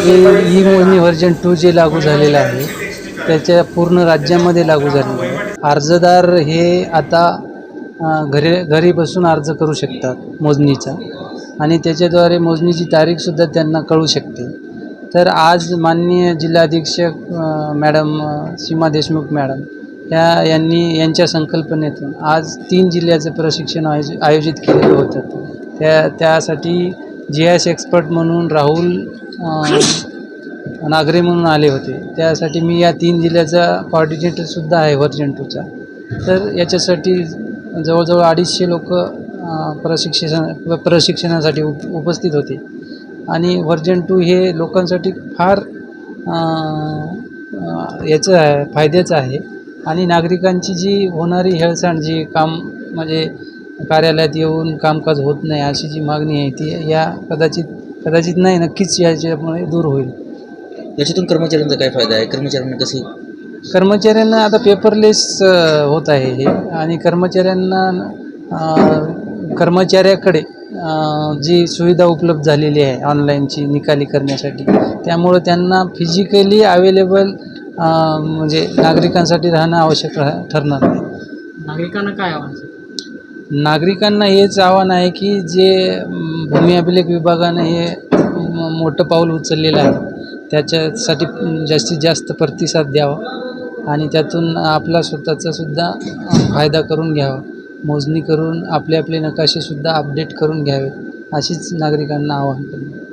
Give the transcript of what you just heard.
जे ई मोजणी व्हर्जन 2 जे लागू झालेलं आहे त्याच्या पूर्ण राज्यामध्ये लागू झालेलं आहे. अर्जदार हे आता घरी बसून अर्ज करू शकतात मोजणीचा आणि त्याच्याद्वारे मोजणीची तारीखसुद्धा त्यांना कळू शकते. तर आज माननीय जिल्हा अधीक्षक मॅडम सीमा देशमुख मॅडम यांच्या संकल्पनेतून आज 3 जिल्ह्याचं प्रशिक्षण आयोजित केलेलं होतं. त्यासाठी GIS एक्सपर्ट म्हणून राहुल नागरे म्हणून आले होते. त्यासाठी मी या 3 जिल्ह्याचा कॉर्डिनेटरसुद्धा आहे व्हर्जन 2चा. तर याच्यासाठी जवळजवळ 250 लोक प्रशिक्षणासाठी उपस्थित होते आणि व्हर्जन 2 हे लोकांसाठी फार याचं आहे फायद्याचं आहे आणि नागरिकांची जी होणारी हेळसांड जी काम म्हणजे कार्यालयात येऊन कामकाज होत नाही अशी जी मागणी आहे ती या कदाचित नाही नक्कीच याच्यामुळे दूर होईल. याच्यातून कर्मचाऱ्यांचा काय फायदा आहे? कर्मचाऱ्यांना आता पेपरलेस होत आहे हे आणि कर्मचाऱ्याकडे जी सुविधा उपलब्ध झालेली आहे ऑनलाईनची निकाली करण्यासाठी त्यामुळं त्यांना फिजिकली अवेलेबल म्हणजे नागरिकांसाठी राहणं आवश्यक ठरणार नाही. नागरिकांना काय आव्हान? नागरिकांना हेच आव्हान आहे की जे भूमी अभिलेख विभागानं हे मोठं पाऊल उचललेलं आहे त्याच्यासाठी जास्तीत जास्त प्रतिसाद द्यावा आणि त्यातून आपला स्वतःचासुद्धा फायदा करून घ्यावा. मोजणी करून आपले नकाशेसुद्धा अपडेट करून घ्यावेत अशीच नागरिकांना आवाहन करणे.